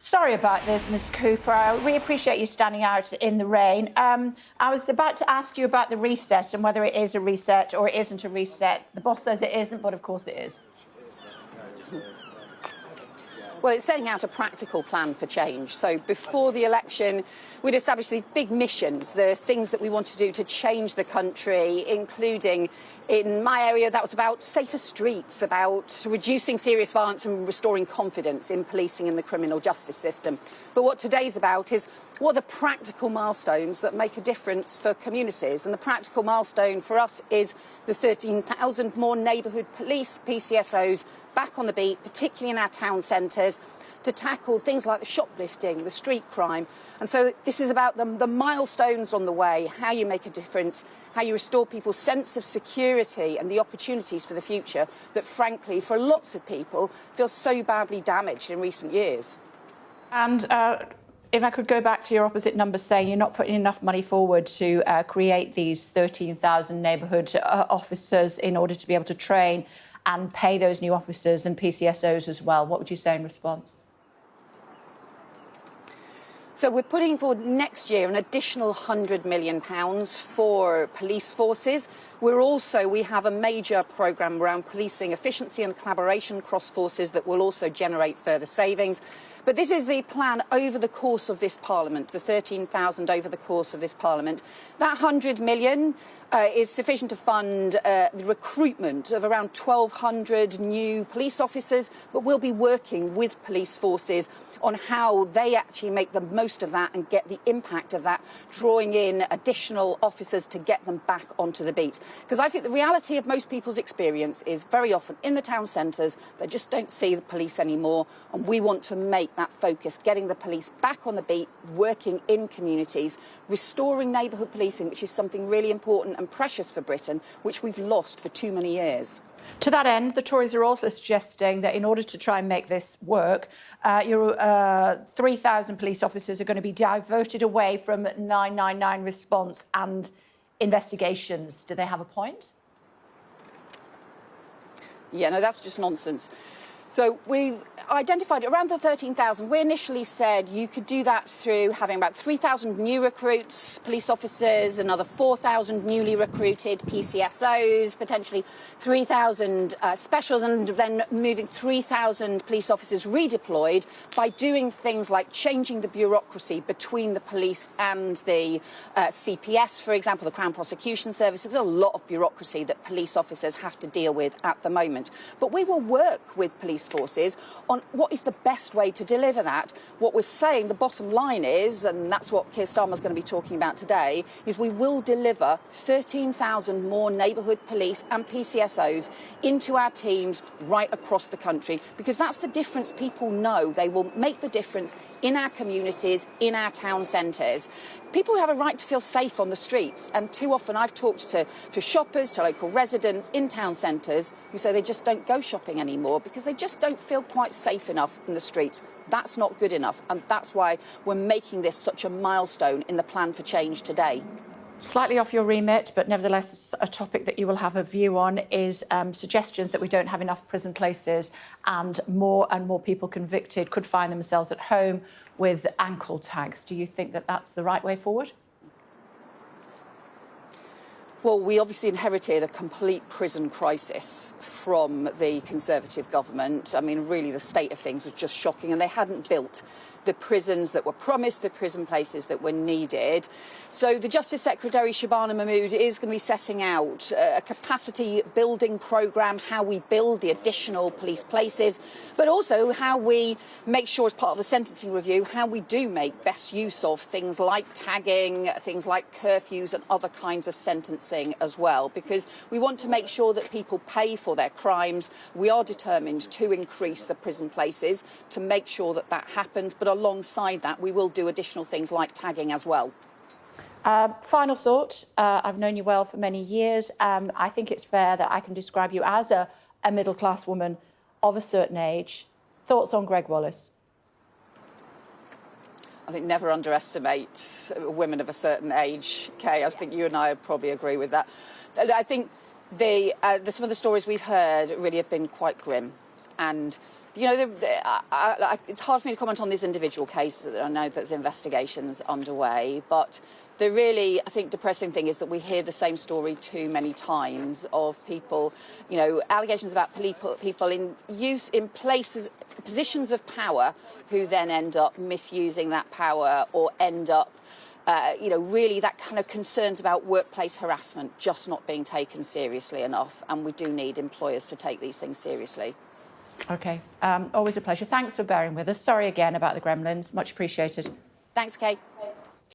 Sorry about this, Ms Cooper. We appreciate you standing out in the rain. I was about to ask you about the reset and whether it is a reset or it isn't a reset. The boss says it isn't, but of course it is. Well, it's setting out a practical plan for change. So before the election, we'd established these big missions, the things that we want to do to change the country, including in my area, that was about safer streets, about reducing serious violence and restoring confidence in policing and the criminal justice system. But what today's about is what are the practical milestones that make a difference for communities? And the practical milestone for us is the 13,000 more neighbourhood police, PCSOs, back on the beat, particularly in our town centres, to tackle things like the shoplifting, the street crime. And so this is about the milestones on the way, how you make a difference, how you restore people's sense of security and the opportunities for the future that, frankly, for lots of people, feel so badly damaged in recent years. And if I could go back to your opposite numbers saying you're not putting enough money forward to create these 13,000 neighbourhood officers in order to be able to train and pay those new officers and PCSOs as well, what would you say in response? So we're putting forward next year an additional £100 million for police forces. We have a major programme around policing efficiency and collaboration across forces that will also generate further savings. But this is the plan over the course of this Parliament, the 13,000 over the course of this Parliament. That £100 million is sufficient to fund the recruitment of around 1,200 new police officers, but we'll be working with police forces on how they actually make the most of that and get the impact of that, drawing in additional officers to get them back onto the beat. Because I think the reality of most people's experience is very often in the town centres, they just don't see the police anymore. And we want to make that focus, getting the police back on the beat, working in communities, restoring neighbourhood policing, which is something really important and precious for Britain, which we've lost for too many years. To that end, the Tories are also suggesting that in order to try and make this work, your 3,000 police officers are going to be diverted away from 999 response and investigations. Do they have a point? Yeah, no, that's just nonsense. So we've identified around the 13,000. We initially said you could do that through having about 3,000 new recruits, police officers, another 4,000 newly recruited PCSOs, potentially 3,000 specials, and then moving 3,000 police officers redeployed by doing things like changing the bureaucracy between the police and the CPS, for example, the Crown Prosecution Service. There's a lot of bureaucracy that police officers have to deal with at the moment. But we will work with police forces on what is the best way to deliver that. What we're saying, the bottom line is, and that's what Keir Starmer is going to be talking about today, is we will deliver 13,000 more neighbourhood police and PCSOs into our teams right across the country, because that's the difference people know. They will make the difference in our communities, in our town centres. People have a right to feel safe on the streets, and too often I've talked to shoppers, to local residents in town centres who say they just don't go shopping anymore because they just don't feel quite safe enough in the streets. That's not good enough, and that's why we're making this such a milestone in the plan for change today. Slightly off your remit, but nevertheless a topic that you will have a view on is suggestions that we don't have enough prison places and more people convicted could find themselves at home with ankle tags. Do you think that that's the right way forward? Well, we obviously inherited a complete prison crisis from the Conservative government. I mean, really, the state of things was just shocking, and they hadn't built the prisons that were promised, the prison places that were needed. So the Justice Secretary, Shabana Mahmood, is going to be setting out a capacity building programme, how we build the additional police places, but also how we make sure, as part of the sentencing review, how we do make best use of things like tagging, things like curfews and other kinds of sentencing as well, because we want to make sure that people pay for their crimes. We are determined to increase the prison places to make sure that that happens, but alongside that, we will do additional things like tagging as well. Final thought. I've known you well for many years. I think it's fair that I can describe you as a middle-class woman of a certain age. Thoughts on Greg Wallace? I think never underestimate women of a certain age, Kay. I think you and I would probably agree with that. I think some of the stories we've heard really have been quite grim. And You know, it's hard for me to comment on this individual case. I know there's investigations underway, but the really, I think, depressing thing is that we hear the same story too many times of people, you know, allegations about people in positions of power who then end up misusing that power or end up, you know, really that kind of concerns about workplace harassment just not being taken seriously enough. And we do need employers to take these things seriously. OK, always a pleasure. Thanks for bearing with us. Sorry again about the gremlins. Much appreciated. Thanks, Kate.